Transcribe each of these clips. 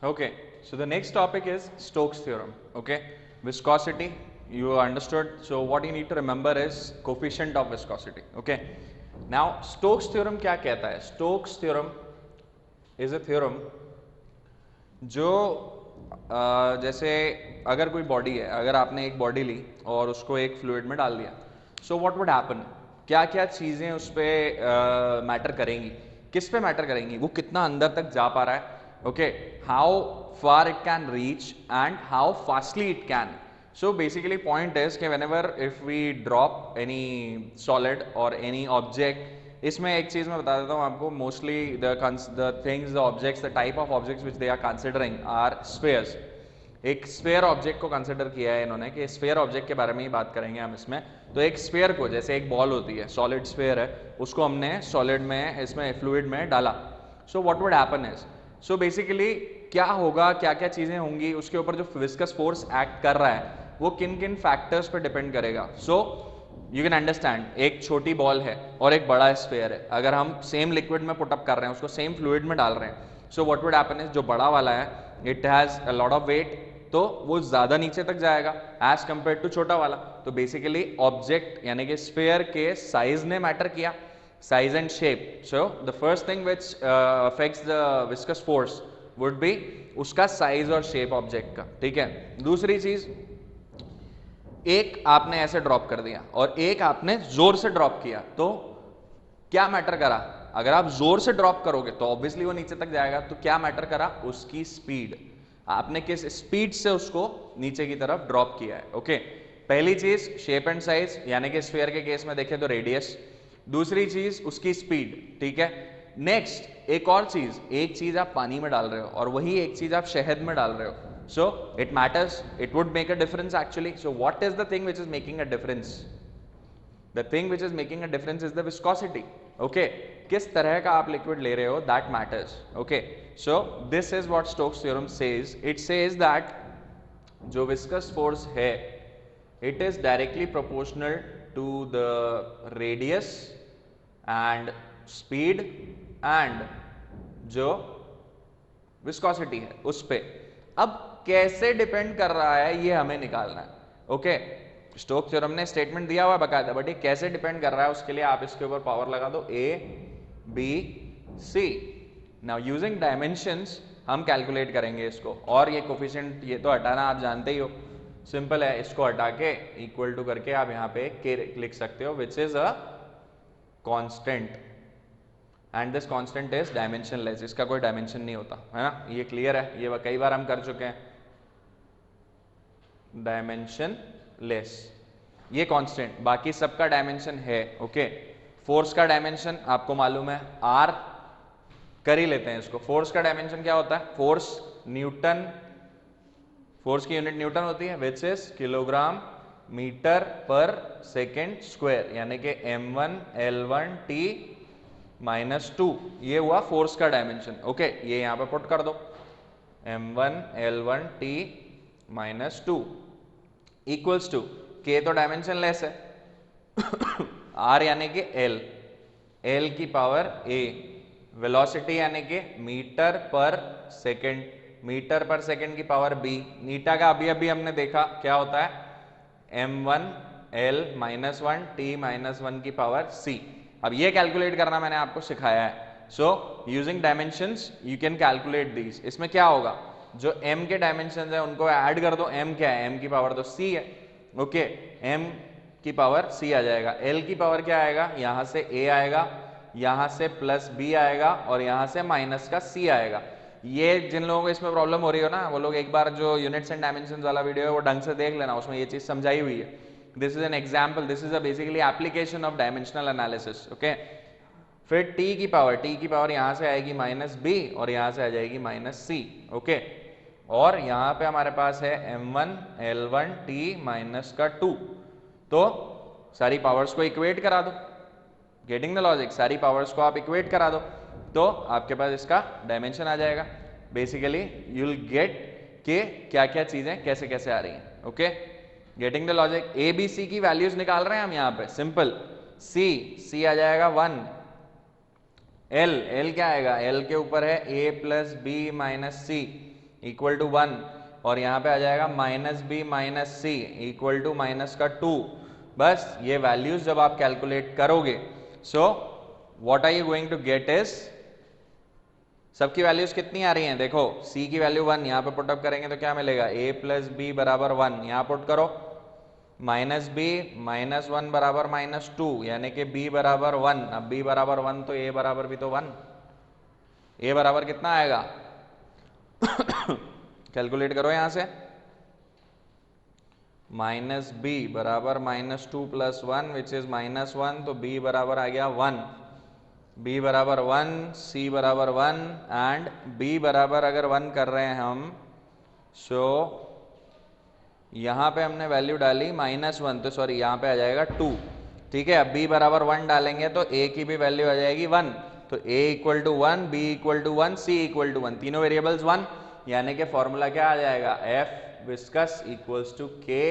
Okay, so the next topic is Stokes theorem. Okay, viscosity, you understood. So what you need to remember is coefficient of viscosity. Okay, now Stokes theorem क्या कहता है? Stokes theorem is a theorem जो जैसे अगर कोई body है, अगर आपने एक बॉडी ली और उसको एक फ्लूइड में डाल दिया, सो व्हाट वुड हैपन, क्या क्या चीज़ें उस पर मैटर करेंगी, किस पे मैटर करेंगी, वो कितना अंदर तक जा पा रहा है, okay, how far it can reach and how fastly it can. So basically point is कि whenever if we drop any solid or any object, इसमें एक चीज़ मैं बता देता हूँ आपको, mostly the things, the objects, the type of objects which they are considering are spheres. एक sphere object को कंसिडर किया है इन्होंने कि स्फेयर ऑब्जेक्ट के बारे में ही बात करेंगे हम इसमें. तो एक स्फेयर को, जैसे एक बॉल होती है, सॉलिड स्फेयर है, उसको हमने सॉलिड में, इसमें फ्लूइड में डाला. सो what would happen is, so basically क्या होगा, क्या क्या चीज़ें होंगी, उसके ऊपर जो विस्कस फोर्स एक्ट कर रहा है वो किन किन फैक्टर्स पे डिपेंड करेगा. सो यू कैन अंडरस्टैंड, एक छोटी बॉल है और एक बड़ा स्फेयर है, अगर हम सेम लिक्विड में पुटअप कर रहे हैं, उसको सेम फ्लूइड में डाल रहे हैं, so what would happen is, जो बड़ा वाला है it has a lot of weight, तो वो ज़्यादा नीचे तक जाएगा एज कंपेयर टू छोटा वाला. तो बेसिकली ऑब्जेक्ट यानी कि स्फेयर के साइज ने मैटर किया, size and shape. So the first thing which affects the viscous force would be उसका साइज और शेप ऑब्जेक्ट का. ठीक है, दूसरी चीज़, एक आपने ऐसे ड्रॉप कर दिया और एक आपने जोर से ड्रॉप किया, तो क्या मैटर करा, अगर आप जोर से ड्रॉप करोगे तो ऑब्वियसली वो नीचे तक जाएगा, तो क्या मैटर करा, उसकी स्पीड, आपने किस स्पीड से उसको नीचे की तरफ ड्रॉप किया है. ओके, पहली चीज शेप एंड साइज, यानी कि स्फीयर के केस में देखें तो रेडियस, दूसरी चीज उसकी स्पीड. ठीक है, नेक्स्ट एक और चीज, एक चीज आप पानी में डाल रहे हो और वही एक चीज आप शहद में डाल रहे हो, so it matters, it would make a difference actually. So what is the thing which is making a difference, the thing which is making a difference is the viscosity. Okay, किस तरह का आप लिक्विड ले रहे हो, that matters. Okay, so this is what Stokes theorem says. It says that जो viscous force है it is directly proportional to the radius and speed and जो viscosity है उस पे. अब कैसे डिपेंड कर रहा है ये हमें निकालना है. ओके, स्टोक्स थ्योरम ने स्टेटमेंट दिया हुआ बकायदा, बट ये कैसे डिपेंड कर रहा है उसके लिए आप इसके ऊपर पावर लगा दो, A B C. Now using dimensions हम कैलकुलेट करेंगे इसको, और ये कोफिशिएंट ये तो हटाना आप जानते ही हो, सिंपल है, इसको हटा के इक्वल टू करके आप यहाँ पे के लिख सकते हो which is a constant and this constant is dimensionless, इसका कोई डायमेंशन नहीं होता है ना, ये क्लियर है, ये कई बार हम कर चुके हैं. डायमेंशनलेस ये कांस्टेंट, बाकी सबका डायमेंशन है. ओके, फोर्स का डायमेंशन आपको मालूम है, आर कर ही लेते हैं इसको. फोर्स का डायमेंशन क्या होता है, फोर्स न्यूटन, फोर्स की यूनिट न्यूटन होती है विच इज किलोग्राम मीटर पर सेकेंड स्क्वायर, यानी कि m1 l1 t -2, ये हुआ फोर्स का डायमेंशन. ओके, ये यहां पे पुट कर दो, m1 l1 t -2 equals to k, तो डायमेंशन लेस है, r यानी कि l की पावर a, वेलोसिटी यानी कि मीटर पर सेकेंड, मीटर पर सेकेंड की पावर b, नीटा का अभी अभी हमने देखा क्या होता है, m1 l -1 t -1 की पावर c. अब ये कैलकुलेट करना मैंने आपको सिखाया है. So using dimensions you can calculate these. इसमें क्या होगा, जो m के डायमेंशन है उनको ऐड कर दो, m क्या है, m की पावर तो c है. ओके, m की पावर c आ जाएगा, l की पावर क्या आएगा, यहां से a आएगा, यहां से प्लस b आएगा और यहां से माइनस का c आएगा. ये जिन लोगों को इसमें प्रॉब्लम हो रही हो ना, वो लोग एक बार जो यूनिट्स एंड डायमेंशंस वाला वीडियो है वो ढंग से देख लेना, उसमें ये चीज समझाई हुई है. This is an example, this is a basically application of dimensional analysis. Okay, फिर t की पावर यहां से आएगी -b और यहां से आ जाएगी -c. ओके, और यहां पे हमारे पास है m1 l1 t -2, तो सारी पावर्स को इक्वेट करा दो, गेटिंग द लॉजिक, सारी पावर्स को आप इक्वेट करा दो तो आपके पास इसका डायमेंशन आ जाएगा. बेसिकली यू विल गेट के क्या क्या चीजें कैसे कैसे आ रही हैं. Okay, getting the logic. A B C की वैल्यूज निकाल रहे हैं हम यहाँ पे, सिंपल, सी आ जाएगा 1, एल क्या आएगा, एल के ऊपर है a + b - c, equal to 1 और यहाँ पे आ जाएगा minus B minus C equal to minus का 2। बस ये वैल्यूज जब आप कैलकुलेट करोगे, so what are you going to get is, सबकी वैल्यूज कितनी आ रही हैं, देखो c की वैल्यू 1, यहाँ पे पुटअप करेंगे तो क्या मिलेगा, a प्लस बी बराबर 1, यहाँ पुट करो माइनस बी माइनस 1 बराबर माइनस 2, यानी कि b बराबर 1। अब b बराबर 1 तो a बराबर भी तो 1, a बराबर कितना आएगा कैलकुलेट करो यहां से, माइनस बी बराबर minus 2 plus 1 which is minus 1, तो b बराबर आ गया 1, b बराबर 1, c बराबर 1 एंड b बराबर अगर 1 कर रहे हैं हम, सो यहां पे हमने वैल्यू डाली माइनस 1, तो सॉरी यहाँ पे आ जाएगा 2, ठीक है। अब b बराबर 1 डालेंगे तो a की भी वैल्यू आ जाएगी 1, तो a equal to 1, b equal to 1, c equal to 1, तीनों वेरिएबल्स 1, यानी कि फॉर्मूला क्या आ जाएगा, f viscous equals to k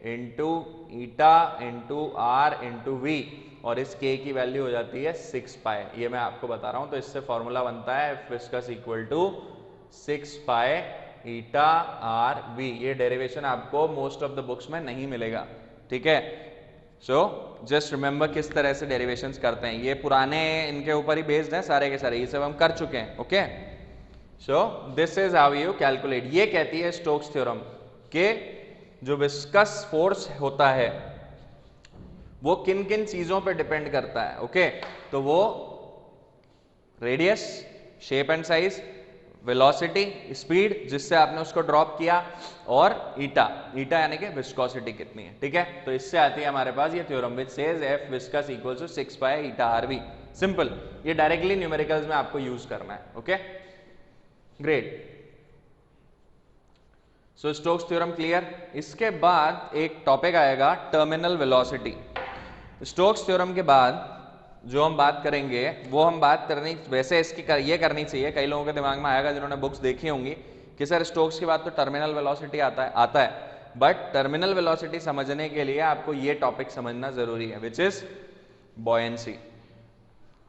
into eta into R into V, और इस k की वैल्यू हो जाती है 6 पाई, ये मैं आपको बता रहा हूं। तो इससे फॉर्मूला बनता है f viscous equal to 6 pi eta R V. ये डेरिवेशन आपको मोस्ट ऑफ द बुक्स में नहीं मिलेगा, ठीक है। सो जस्ट रिमेंबर किस तरह से डेरिवेशंस करते हैं, ये पुराने इनके ऊपर ही बेस्ड हैं सारे के सारे, ये सब हम कर चुके हैं, okay. So this is how you calculate. ये कहती है स्टोक्स थ्योरम के जो विस्कस फोर्स होता है वो किन किन चीजों पे डिपेंड करता है, ओके। तो वो radius, shape and size, velocity, speed जिससे आपने उसको ड्रॉप किया, और ईटा, ईटा यानी कि विस्कोसिटी कितनी है, ठीक है। तो इससे आती है हमारे पास ये theorem which says F viscous equals to 6 pi eta R V. Simple, ये डायरेक्टली न्यूमेरिकल्स में आपको यूज करना है, okay, great. So Stokes theorem clear. इसके बाद एक टॉपिक आएगा टर्मिनल वेलोसिटी। स्टोक्स थ्योरम के बाद जो हम बात करेंगे वो हम बात करनी, वैसे इसकी ये करनी चाहिए, कई लोगों के दिमाग में आएगा जिन्होंने बुक्स देखी होंगी कि सर स्टोक्स के बाद तो टर्मिनल वेलोसिटी आता है, बट टर्मिनल वेलोसिटी समझने के लिए आपको ये टॉपिक समझना जरूरी है विच इज बॉयंसी।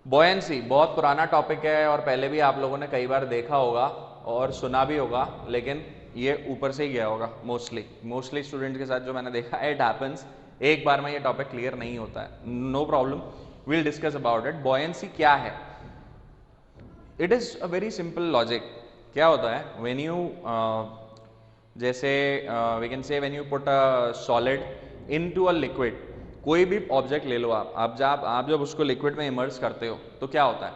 बॉयंसी बहुत पुराना टॉपिक है और पहले भी आप लोगों ने कई बार देखा होगा और सुना भी होगा, लेकिन ये ऊपर से ही गया होगा मोस्टली स्टूडेंट के साथ जो मैंने देखा, इट हैपेंस, एक बार में ये टॉपिक क्लियर नहीं होता है, no problem, we'll discuss about it। buoyancy क्या है? It is a very simple logic। क्या होता है, when you जैसे we can say when you put a solid into a liquid, कोई भी ऑब्जेक्ट ले लो आप जब उसको लिक्विड में इमर्स करते हो तो क्या होता है,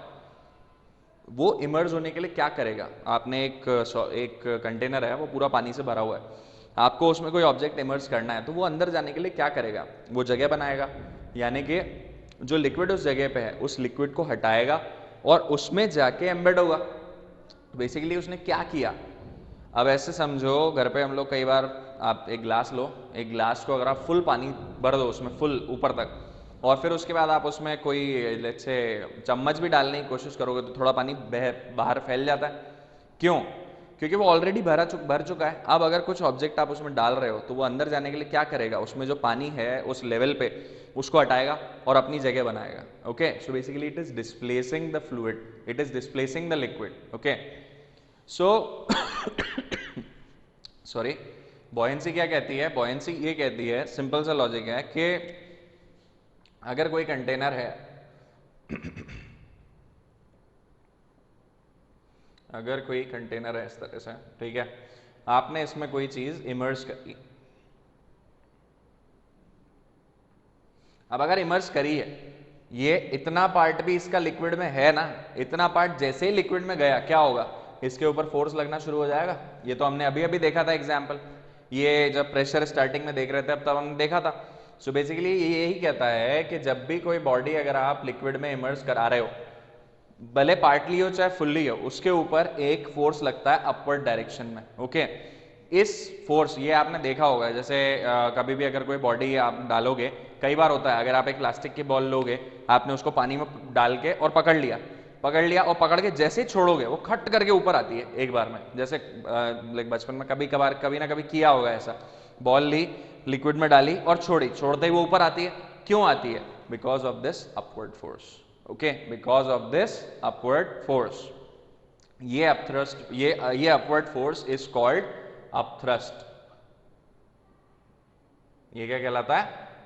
वो इमर्स होने के लिए क्या करेगा, आपने एक कंटेनर है वो पूरा पानी से भरा हुआ है, आपको उसमें कोई ऑब्जेक्ट इमर्स करना है, तो वो अंदर जाने के लिए क्या करेगा, वो जगह बनाएगा, यानी कि जो लिक्विड उस जगह पे है उस लिक्विड को हटाएगा और उसमें जाके एम्बेड होगा। तो बेसिकली उसने क्या किया, अब ऐसे समझो घर पे हम लोग कई बार, आप एक ग्लास लो, एक ग्लास को अगर आप फुल पानी भर दो उसमें फुल ऊपर तक, और फिर उसके बाद आप उसमें कोई लेट्स से चम्मच भी डालने की कोशिश करोगे तो थोड़ा पानी बाहर फैल जाता है, क्यों, क्योंकि वो ऑलरेडी भर चुका है। अब अगर कुछ ऑब्जेक्ट आप उसमें डाल रहे हो तो वो अंदर जाने के लिए क्या करेगा, उसमें जो पानी है उस लेवल पे उसको हटाएगा और अपनी जगह बनाएगा, okay. So basically it is displacing the fluid, it is displacing the liquid, okay. So sorry, buoyancy क्या कहती है, बॉयंसी ये कहती है, सिंपल सा लॉजिक है कि अगर कोई कंटेनर है अगर कोई कंटेनर है इस तरह से, ठीक है, आपने इसमें कोई चीज इमर्स करी, अब अगर इमर्स करी है, ये इतना पार्ट भी इसका लिक्विड में है ना, इतना पार्ट जैसे ही लिक्विड में गया क्या होगा, इसके ऊपर फोर्स लगना शुरू हो जाएगा। ये तो हमने अभी देखा था एग्जाम्पल, ये जब प्रेशर स्टार्टिंग में देख रहे थे तब हमने देखा था। सो बेसिकली ये यही कहता है कि जब भी कोई बॉडी अगर आप लिक्विड में इमर्स करा रहे हो, भले पार्टली हो चाहे फुल्ली हो, उसके ऊपर एक फोर्स लगता है अपवर्ड डायरेक्शन में, ओके। इस फोर्स, ये आपने देखा होगा, जैसे कभी भी अगर कोई बॉडी आप डालोगे, कई बार होता है अगर आप एक प्लास्टिक की बॉल लोगे, आपने उसको पानी में डाल के और पकड़ लिया और पकड़ के जैसे ही छोड़ोगे वो खट करके ऊपर आती है एक बार में, जैसे बचपन में कभी ना कभी किया होगा ऐसा, बॉल ली, लिक्विड में डाली और छोड़ते ही वो ऊपर आती है, क्यों आती है, because of this upward force, okay, because of this upward force. ये अपथ्रस्ट, ये upward force is called upthrust. ये क्या कहलाता है?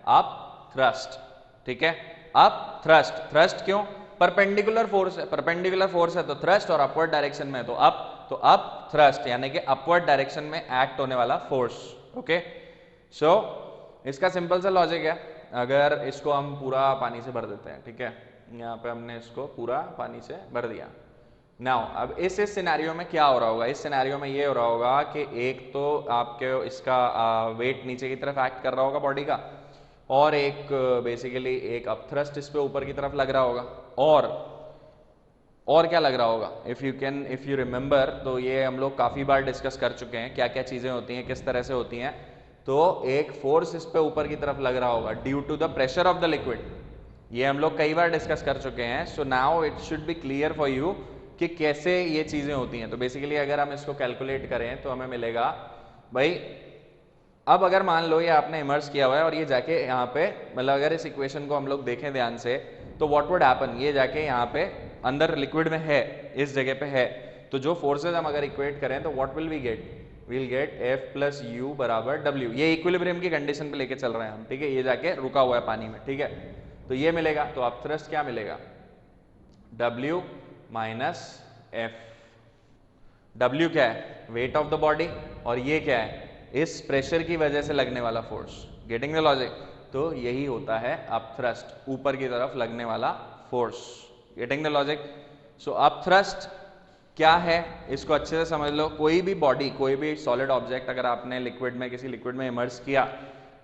अपथ्रस्ट। ठीक है, अपथ्रस्ट। थ्रस्ट क्यों? परपेंडिकुलर फोर्स है, परपेंडिकुलर फोर्स है तो थ्रस्ट, और अपवर्ड डायरेक्शन में है तो अप थ्रस्ट, यानी कि अपवर्ड डायरेक्शन में एक्ट होने वाला फोर्स। ओके, सो इसका सिंपल सा लॉजिक है। अगर इसको हम पूरा पानी से भर देते हैं, ठीक है, यहाँ पे हमने इसको पूरा पानी से भर दिया। नाउ अब इस सिनेरियो में क्या हो रहा होगा? इस सिनेरियो में ये हो रहा होगा कि एक तो आपके इसका वेट नीचे की तरफ एक्ट कर रहा होगा बॉडी का, और एक बेसिकली एक अपथ्रस्ट इस पे ऊपर की तरफ लग रहा होगा, और क्या लग रहा होगा? इफ यू रिमेंबर, तो ये हम लोग काफी बार डिस्कस कर चुके हैं क्या क्या चीजें होती हैं, किस तरह से होती हैं। तो एक फोर्स इस पे ऊपर की तरफ लग रहा होगा due to the pressure of the liquid. ये हम लोग कई बार डिस्कस कर चुके हैं। So now it should be clear for you कि कैसे ये चीजें होती हैं। तो बेसिकली अगर हम इसको कैलकुलेट करें तो हमें मिलेगा भाई, अब अगर मान लो ये आपने इमर्स किया हुआ है और ये जाके यहाँ पे, मतलब अगर इस इक्वेशन को हम लोग देखें ध्यान से, तो व्हाट वुड हैपन, ये जाके यहाँ पे अंदर लिक्विड में है, इस जगह पे है, तो जो फोर्सेज हम अगर इक्वेट करें तो what will we get? Will get F plus U बराबर W। ये इक्विलिब्रियम की कंडीशन पे लेके चल रहे हैं हम, ठीक है, ये जाके रुका हुआ है पानी में, ठीक है, तो ये मिलेगा। तो अपथ्रस्ट क्या मिलेगा? W minus F। W क्या है? वेट ऑफ द बॉडी, और ये क्या है? इस प्रेशर की वजह से लगने वाला फोर्स। Getting the logic? तो यही होता है अपथ्रस्ट, ऊपर की तरफ लगने वाला force. Getting the logic? So upthrust क्या है, इसको अच्छे से समझ लो। कोई भी बॉडी, कोई भी सॉलिड ऑब्जेक्ट अगर आपने लिक्विड में, किसी लिक्विड में इमर्स किया,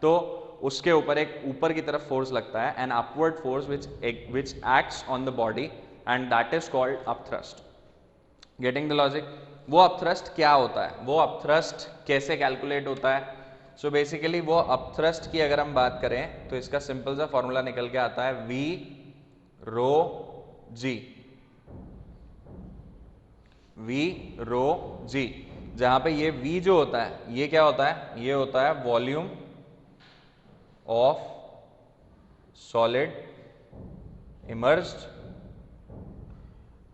तो उसके ऊपर एक ऊपर की तरफ फोर्स लगता है, an upward force which acts on the body, and that is called upthrust. Getting the logic? वो अपथ्रस्ट क्या होता है, वो अपथ्रस्ट कैसे कैलकुलेट होता है? सो बेसिकली वो अपथ्रस्ट की अगर हम बात करें तो इसका सिंपल सा फॉर्मूला निकल के आता है V rho G। V rho G, जहां पे ये V जो होता है, ये क्या होता है? ये होता है वॉल्यूम ऑफ सॉलिड इमर्स्ड,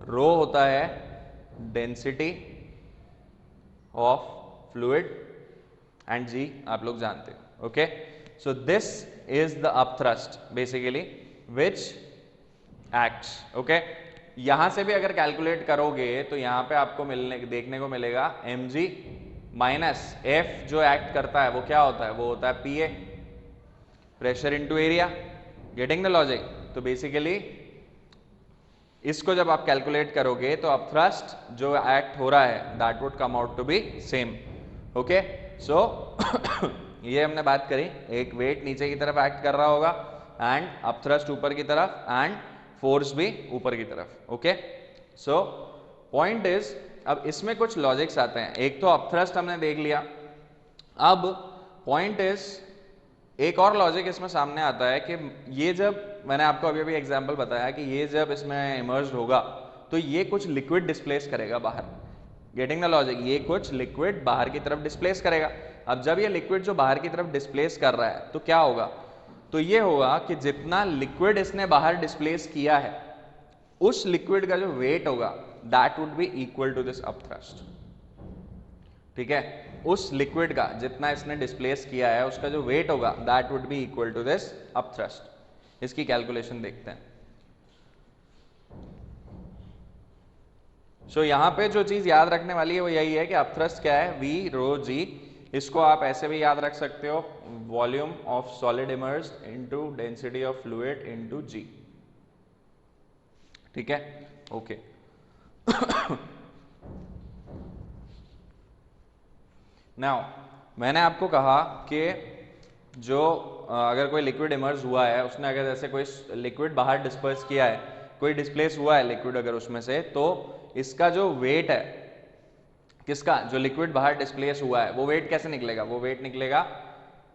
रो होता है density of fluid, and G आप लोग जानते हो। Okay, so this is the upthrust basically which acts. Okay, यहां से भी अगर कैलकुलेट करोगे तो यहां पे आपको देखने को मिलेगा mg माइनस F, जो एक्ट करता है वो क्या होता है? वो होता है PA, pressure into area. Getting the logic? तो बेसिकली इसको जब आप कैलकुलेट करोगे तो अपथ्रस्ट जो एक्ट हो रहा है that would come out to be same. Okay, so ये हमने बात करी, एक वेट नीचे की तरफ एक्ट कर रहा होगा, एंड अपथ्रस्ट ऊपर की तरफ, एंड फोर्स भी ऊपर की तरफ। ओके, सो पॉइंट इज, अब इसमें कुछ लॉजिक्स आते हैं। एक तो अपथ्रस्ट हमने देख लिया, अब पॉइंट इज एक और लॉजिक इसमें सामने आता है कि ये जब, मैंने आपको अभी अभी एग्जांपल बताया कि ये जब इसमें इमर्ज्ड होगा तो ये कुछ लिक्विड डिस्प्लेस करेगा बाहर। Getting the logic? ये कुछ लिक्विड बाहर की तरफ डिस्प्लेस करेगा। अब जब ये लिक्विड जो बाहर की तरफ डिस्प्लेस कर रहा है तो क्या होगा? तो ये होगा कि जितना लिक्विड इसने बाहर डिस्प्लेस किया है, उस लिक्विड का जो वेट होगा that would be equal to this upthrust. ठीक है, उस लिक्विड का जितना इसने डिस्प्लेस किया है उसका जो वेट होगा that would be equal to this upthrust. इसकी कैलकुलेशन देखते हैं। सो यहां पे जो चीज याद रखने वाली है वो यही है कि अपथ्रस्ट क्या है? V rho G। इसको आप ऐसे भी याद रख सकते हो, volume of solid immersed into density of fluid into G। ठीक है, ओके। नाउ मैंने आपको कहा कि जो अगर कोई लिक्विड इमर्ज हुआ है, उसने अगर जैसे कोई लिक्विड बाहर डिस्पर्स किया है, कोई डिस्प्लेस हुआ है लिक्विड अगर उसमें से, तो इसका जो वेट है, किसका? जो लिक्विड बाहर डिस्प्लेस हुआ है, वो वेट कैसे निकलेगा? वो वेट निकलेगा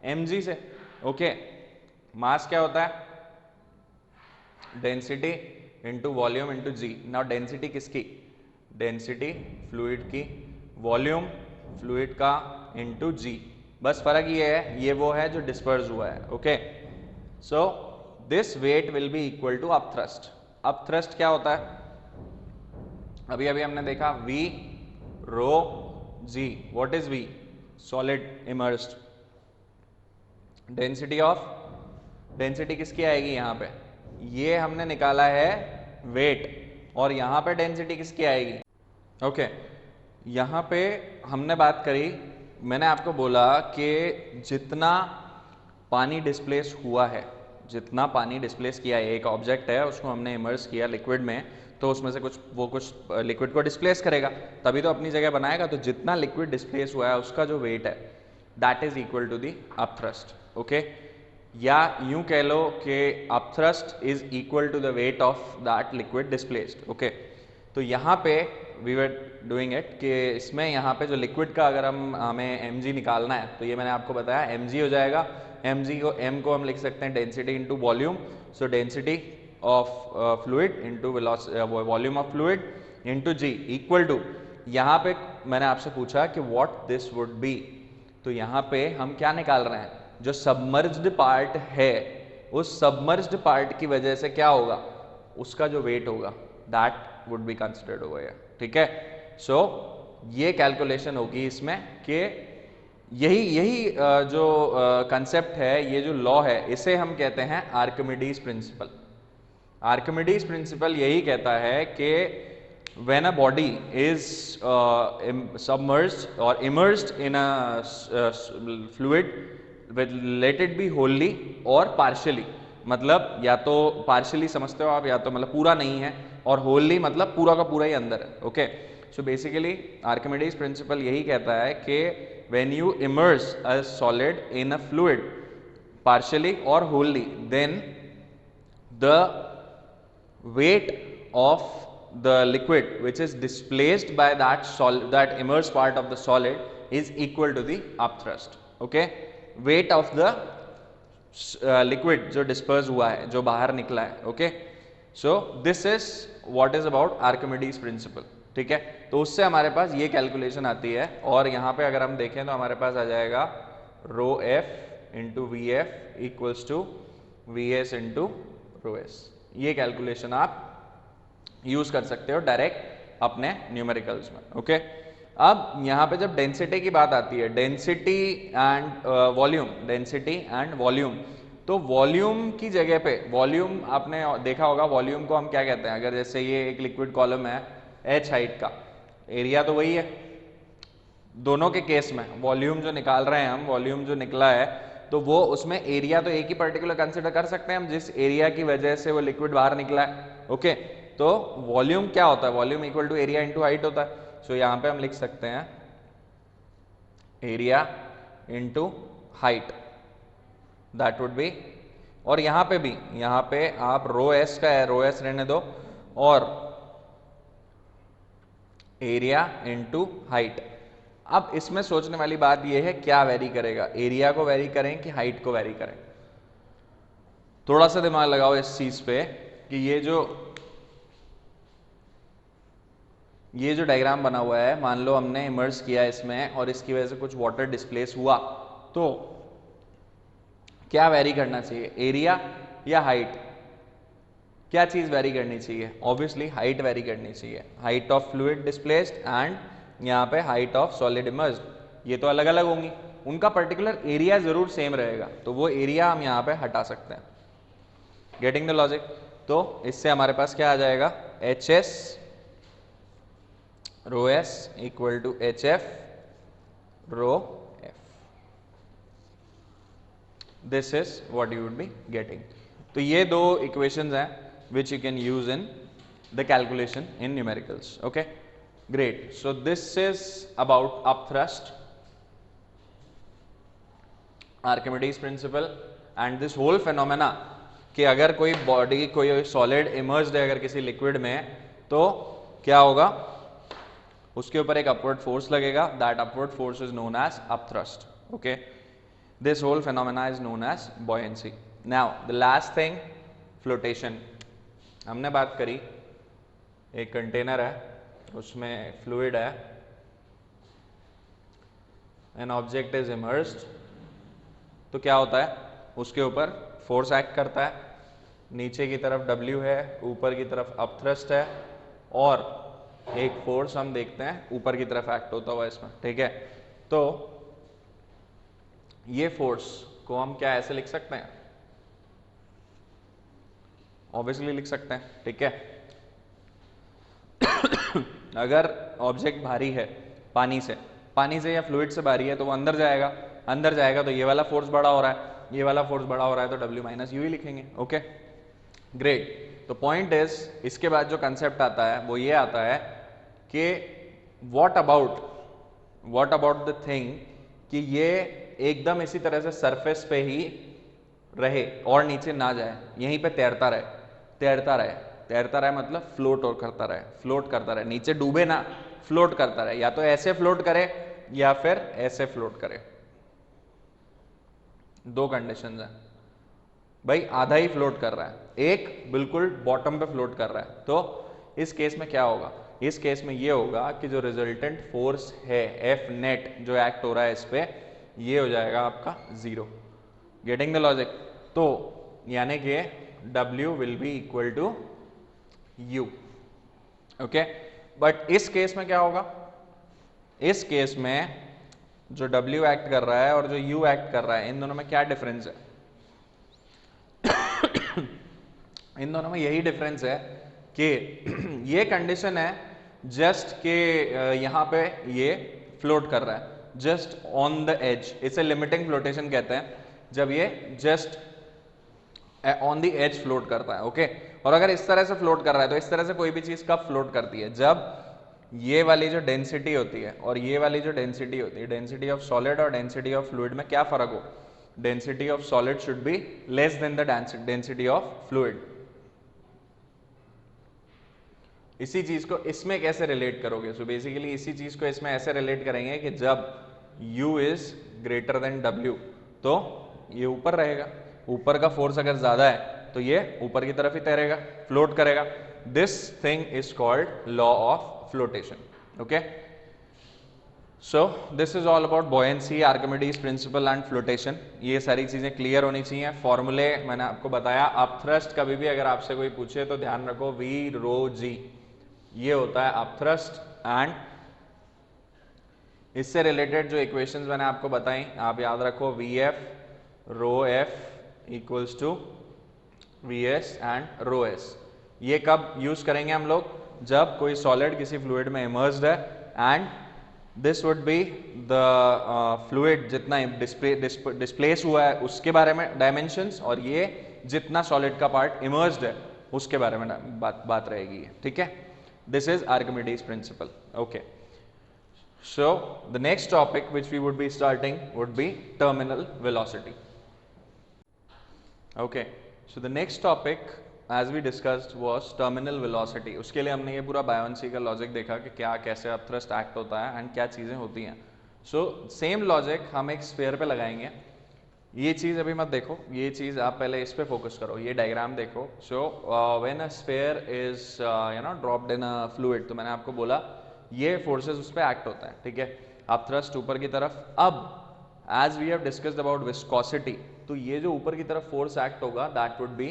mg से। ओके, मास क्या होता है? डेंसिटी इंटू वॉल्यूम इंटू जी। नाउ डेंसिटी किसकी? डेंसिटी फ्लूइड की, वॉल्यूम फ्लूइड का इंटू जी। बस फर्क ये है, ये वो है जो डिस्पर्स हुआ है। Okay, so this weight will be equal to upthrust. Upthrust क्या होता है? अभी अभी हमने देखा V rho G, what is V? Solid immersed. Density किसकी आएगी यहाँ पे? ये हमने निकाला है वेट, और यहाँ पे डेंसिटी किसकी आएगी? ओके यहाँ पे हमने बात करी, मैंने आपको बोला कि जितना पानी डिस्प्लेस हुआ है, जितना पानी डिस्प्लेस किया है, एक ऑब्जेक्ट है उसको हमने इमर्स किया लिक्विड में, तो उसमें से कुछ लिक्विड को डिस्प्लेस करेगा, तभी तो अपनी जगह बनाएगा। तो जितना लिक्विड डिस्प्लेस हुआ है उसका जो वेट है that is equal to the upthrust. Okay, या यूं कह लो कि upthrust is equal to the weight of that liquid displaced. Okay, तो यहाँ पे वी वर डूइंग इट कि इसमें यहाँ पे जो लिक्विड का अगर हमें mg निकालना है, तो ये मैंने आपको बताया mg हो जाएगा। mg को m को हम लिख सकते हैं density into volume, so density of fluid into volume of fluid into g equal to, यहाँ पे मैंने आपसे पूछा कि व्हाट दिस वुड बी, तो यहाँ पे हम क्या निकाल रहे हैं? जो सबमर्ज्ड पार्ट है, उस सबमर्ज्ड पार्ट की वजह से क्या होगा, उसका जो वेट होगा that would be considered over here. ठीक है, सो ये कैलकुलेशन होगी इसमें कि यही जो कंसेप्ट है, ये जो लॉ है, इसे हम कहते हैं आर्किमिडीज प्रिंसिपल। आर्किमिडीज प्रिंसिपल यही कहता है कि when a body is submerged or immersed in a fluid, let it be wholly or partially, मतलब या तो partially समझते हो आप, या तो मतलब पूरा नहीं है, और wholly मतलब पूरा का पूरा ही अंदर है। Okay, so basically Archimedes principal यही कहता है कि when you immerse a solid in a fluid partially or wholly, then the weight of the liquid which is displaced by that immersed part of the solid is equal to the upthrust. Okay, weight of the liquid जो disperse हुआ है, जो बाहर निकला है। Okay, so this is what is about Archimedes principle। ठीक है, तो उससे हमारे पास ये कैलकुलेशन आती है, और यहाँ पे अगर हम देखें तो हमारे पास आ जाएगा rho F into V F equals to V S into rho S. ये कैलकुलेशन आप यूज कर सकते हो डायरेक्ट अपने न्यूमेरिकल्स में। ओके, अब यहाँ पे जब डेंसिटी की बात आती है, density and volume, density and volume, तो वॉल्यूम की जगह पे, वॉल्यूम आपने देखा होगा, वॉल्यूम को हम क्या कहते हैं? अगर जैसे ये एक लिक्विड कॉलम है h हाइट का, एरिया तो वही है दोनों के केस में। वॉल्यूम जो निकाल रहे हैं हम, वॉल्यूम जो निकला है, तो वो उसमें एरिया तो एक ही पर्टिकुलर कंसिडर कर सकते हैं हम, जिस एरिया की वजह से वो लिक्विड बाहर निकला है। ओके, तो वॉल्यूम क्या होता है? Volume equal to area into height होता है। सो यहाँ पे हम लिख सकते हैं area into height, that would be, और यहाँ पे भी, यहाँ पे आप रो एस का है, रो एस रहने दो, और एरिया इंटू हाइट। अब इसमें सोचने वाली बात यह है, क्या वेरी करेगा? एरिया को वेरी करें कि हाइट को वेरी करें? थोड़ा सा दिमाग लगाओ इस चीज पे कि ये जो डायग्राम बना हुआ है, मान लो हमने इमर्स किया इसमें और इसकी वजह से कुछ वाटर डिस्प्लेस हुआ, तो क्या वेरी करना चाहिए, एरिया या हाइट? क्या चीज वेरी करनी चाहिए? ऑब्वियसली हाइट वेरी करनी चाहिए। Height of fluid displaced and यहाँ पे हाइट ऑफ सॉलिड इमर्स्ड, ये तो अलग अलग होंगी, उनका पर्टिकुलर एरिया जरूर सेम रहेगा, तो वो एरिया हम यहाँ पे हटा सकते हैं। Getting the logic? तो इससे हमारे पास क्या आ जाएगा, H S rho S equal to H F rho F. This is what you would be getting. तो ये दो इक्वेशंस हैं which you can use in the calculation in numericals. Okay, great. So this is about upthrust, Archimedes principle, and this whole phenomena कि अगर कोई body, कोई solid immersed है अगर किसी लिक्विड में, तो क्या होगा, उसके ऊपर एक अपवर्ड फोर्स लगेगा, that upward force is known as upthrust. Okay, this whole phenomena is known as buoyancy. Now the last thing, flotation. हमने बात करी, एक कंटेनर है, उसमें फ्लूइड है, एन ऑब्जेक्ट इज इमर्स्ड, तो क्या होता है, उसके ऊपर फोर्स एक्ट करता है, नीचे की तरफ W है, ऊपर की तरफ अपथ्रस्ट है, और एक फोर्स हम देखते हैं ऊपर की तरफ एक्ट होता हुआ इसमें, ठीक है। तो ये फोर्स को हम क्या ऐसे लिख सकते हैं, ऑब्वियसली लिख सकते हैं, ठीक है। अगर ऑब्जेक्ट भारी है पानी से या फ्लूइड से भारी है तो वो अंदर जाएगा तो ये वाला फोर्स बड़ा हो रहा है, ये वाला फोर्स बड़ा हो रहा है तो W माइनस यू ही लिखेंगे, ओके ग्रेट। तो पॉइंट इज, इसके बाद जो कंसेप्ट आता है वो ये आता है कि व्हाट अबाउट द थिंग कि ये एकदम इसी तरह से सरफेस पे ही रहे और नीचे ना जाए, यहीं पे तैरता रहे मतलब फ्लोट करता रहे, नीचे डूबे ना, फ्लोट करता रहे, या तो ऐसे फ्लोट करे या फिर ऐसे फ्लोट करे। दो कंडीशंस हैं भाई, आधा ही फ्लोट कर रहा है, एक बिल्कुल बॉटम पे फ्लोट कर रहा है। तो इस केस में क्या होगा, इस केस में ये होगा कि जो रिजल्टेंट फोर्स है F नेट जो एक्ट हो रहा है इस पे, ये हो जाएगा आपका 0। Getting the logic? तो यानी कि W will be equal to U, okay. But इस केस में क्या होगा, इस केस में जो W एक्ट कर रहा है और जो U एक्ट कर रहा है, इन दोनों में क्या डिफरेंस है? इन दोनों में यही डिफरेंस है कि ये कंडीशन है जस्ट के यहां पे ये फ्लोट कर रहा है जस्ट ऑन द एज, इसे लिमिटिंग फ्लोटेशन कहते हैं, जब ये just on the edge float करता है, ओके। और अगर इस तरह से फ्लोट कर रहा है तो इस तरह से कोई भी चीज कब फ्लोट करती है, जब ये वाली जो डेंसिटी होती है और ये वाली जो डेंसिटी होती है, डेंसिटी ऑफ सॉलिड और डेंसिटी ऑफ फ्लूइड में क्या फर्क हो, density of solid should be less than the density of fluid. इसी चीज को इसमें कैसे रिलेट करोगे, सो बेसिकली इसी चीज को इसमें ऐसे रिलेट करेंगे कि जब U is greater than W तो ये ऊपर रहेगा, ऊपर का फोर्स अगर ज्यादा है तो ये ऊपर की तरफ ही तैरेगा, फ्लोट करेगा। This thing is called law of flotation, okay. So this is all about buoyancy, Archimedes principal and flotation. ये सारी चीजें क्लियर होनी चाहिए। फॉर्मूले मैंने आपको बताया। अपथ्रस्ट कभी भी अगर आपसे कोई पूछे तो ध्यान रखो V रो G, ये होता है अपथ्रस्ट। एंड इससे रिलेटेड जो इक्वेशंस मैंने आपको बताई आप याद रखो, VF rho F equals to VS and rho S। ये कब यूज करेंगे हम लोग, जब कोई सॉलिड किसी फ्लूइड में इमर्स्ड है and this would be the fluid जितना डिस्प्लेस हुआ है उसके बारे में डायमेंशंस, और ये जितना सॉलिड का पार्ट इमर्स्ड है उसके बारे में बात रहेगी, ठीक है। This is Archimedes principal, okay. So the next topic which we would be starting would be terminal velocity. Okay, so the next topic as we discussed was terminal velocity. उसके लिए हमने ये पूरा बायोन्सी का लॉजिक देखा कि क्या कैसे अपथ्रस्ट एक्ट होता है एंड क्या चीज़ें होती हैं। सो सेम लॉजिक हम एक स्फीयर पे लगाएंगे। ये चीज़ अभी मत देखो, ये चीज़ आप पहले इस पे फोकस करो, ये डायग्राम देखो। So when a sphere is dropped in a fluid, तो मैंने आपको बोला ये फोर्सेस उस पर एक्ट होता है, ठीक है, अपथ्रस्ट ऊपर की तरफ। अब as we have discussed about viscosity, तो ये जो ऊपर की तरफ फोर्स एक्ट होगा that would be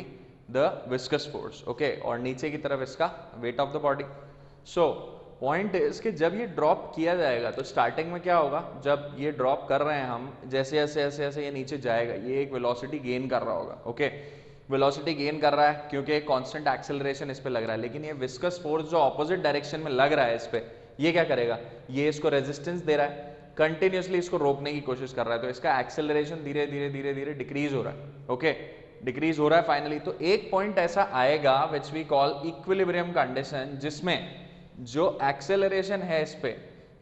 the viscous force, okay, और नीचे की तरफ इसका weight of the body. So point is कि जब ये ड्रॉप किया जाएगा तो स्टार्टिंग में क्या होगा, जब ये ड्रॉप कर रहे हैं हम, जैसे ऐसे ऐसे ऐसे ये नीचे जाएगा, ये एक वेलोसिटी गेन कर रहा होगा, ओके, वेलोसिटी गेन कर रहा है क्योंकि एक कांस्टेंट एक्सेलरेशन इस पे लग रहा है। लेकिन ये विस्कस फोर्स जो ऑपोजिट डायरेक्शन में लग रहा है इस पे, ये क्या करेगा, ये इसको रेजिस्टेंस दे रहा है, कंटिन्यूसली इसको रोकने की कोशिश कर रहा है, तो इसका एक्सेलरेशन धीरे धीरे धीरे धीरे डिक्रीज हो रहा है, ओके, डिक्रीज हो रहा है फाइनली। तो एक पॉइंट ऐसा आएगा which we call equilibrium condition, जिसमें जो एक्सेलरेशन है इस पे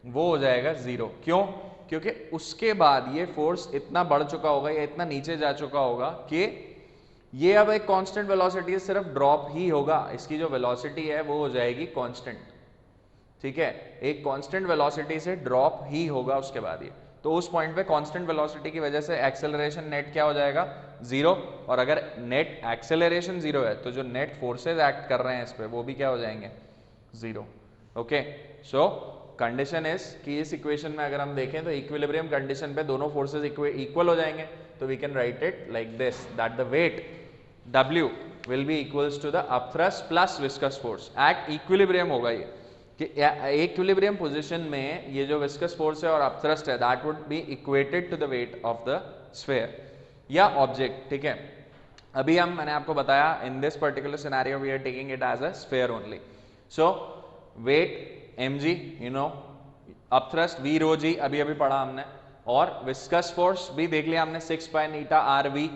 वो हो जाएगा 0। क्यों? क्योंकि उसके बाद ये फोर्स इतना बढ़ चुका होगा या इतना नीचे जा चुका होगा कि ये अब एक कांस्टेंट वेलोसिटी है, सिर्फ ड्रॉप ही होगा, इसकी जो वेलोसिटी है वो हो जाएगी कांस्टेंट, ठीक है, एक कांस्टेंट वेलोसिटी से ड्रॉप ही होगा उसके बाद ये। तो उस पॉइंट पे कांस्टेंट वेलोसिटी की वजह से एक्सेलरेशन नेट क्या हो जाएगा, 0। और अगर नेट एक्सेलरेशन 0 है तो जो नेट फोर्सेज एक्ट कर रहे हैं इस पे वो भी क्या हो जाएंगे, 0, ओके। सो कंडीशन इज कि इस इक्वेशन में अगर हम देखें तो इक्विलिब्रियम कंडीशन पे दोनों फोर्सेज इक्वल हो जाएंगे, तो we can write it like this, that the weight W will be equals to the upthrust plus viscous force at equilibrium होगा ये, कि इक्विलिब्रियम पोजीशन में ये जो विस्कस फोर्स है और अपथ्रस्ट है that would be equated to the weight of the sphere या ऑब्जेक्ट, ठीक है। अभी मैंने आपको बताया in this particular scenario we are taking it as a sphere only. So weight mg, you know, upthrust v rho g अभी अभी पढ़ा हमने, और विस्कस फोर्स भी देख लिया हमने 6 पाई नीटा rv।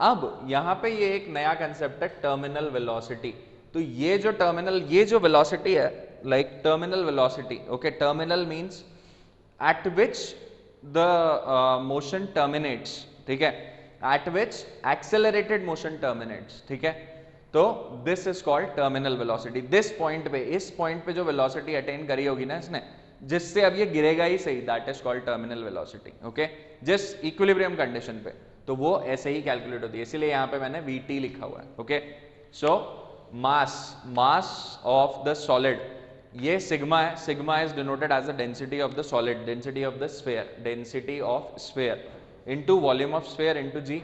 अब यहाँ पे ये एक नया कंसेप्ट है टर्मिनल वेलोसिटी। तो ये जो वेलोसिटी है, like terminal velocity, okay, terminal means eight which the motion terminates, ठीक है, एट विच एक्सेलरेटेड मोशन टर्मिनेट्स, ठीक है। तो this is called terminal velocity. This point पे, इस पॉइंट पे जो वेलोसिटी अटेन करी होगी ना इसने, जिससे अब ये गिरेगा ही सही, that is called terminal velocity, okay, जिस इक्विलिब्रियम कंडीशन पे, तो वो ऐसे ही कैलकुलेट होती है, इसीलिए यहाँ पे मैंने Vt लिखा हुआ है, okay. So mass of the solid, ये सिग्मा है, sigma is denoted as the density of the solid, density of the sphere, density of sphere into volume of sphere into g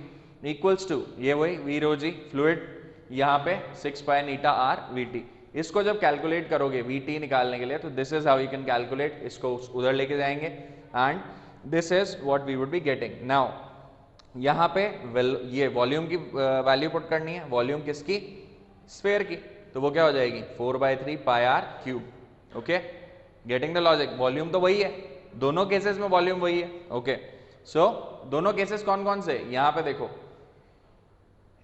equals to ये वही v rho g fluid, यहाँ पे 6 पाई नीटा r Vt। इसको जब calculate करोगे Vt निकालने के लिए, तो this is how you can calculate, इसको उधर लेके जाएंगे and this is what we would be getting. Now यहाँ पे ये वॉल्यूम की वैल्यू पुट करनी है, वॉल्यूम किसकी, स्फीयर की, तो वो क्या हो जाएगी 4/3 पाई r cube, okay, getting the logic. Volume तो वही है, दोनों केसेस में वॉल्यूम वही है, ओके। सो दोनों केसेस कौन कौन से, यहाँ पे देखो,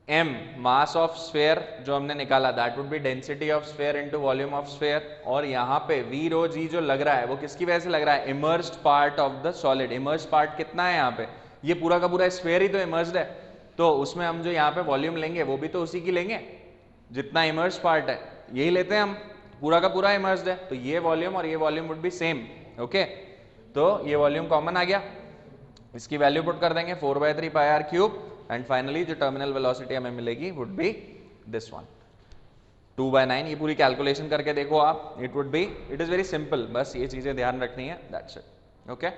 m मास ऑफ स्फीयर जो हमने निकाला that would B density of sphere into volume of sphere, और यहाँ पे v rho g जो लग रहा है वो किसकी वजह से लग रहा है, emerged part of the solid. Emerged part कितना है यहाँ पे, ये पूरा का पूरा स्फीयर ही तो इमर्ज्ड है, तो उसमें हम जो यहाँ पे वॉल्यूम लेंगे वो भी तो उसी की लेंगे, जितना इमर्ज्ड पार्ट है यही लेते हैं हम, पूरा का पूरा इमर्ज्ड है, तो ये वॉल्यूम और ये volume would be same, okay. तो ये वॉल्यूम कॉमन आ गया, इसकी वैल्यू पुट कर देंगे 4/3 पाई r क्यूब, एंड फाइनली जो टर्मिनल वेलोसिटी हमें मिलेगी वुड बी दिस वन 2/9। ये पूरी कैलकुलेशन करके देखो आप, it would be, it is very simple, बस ये चीजें ध्यान रखनी है, दैट्स इट, ओके।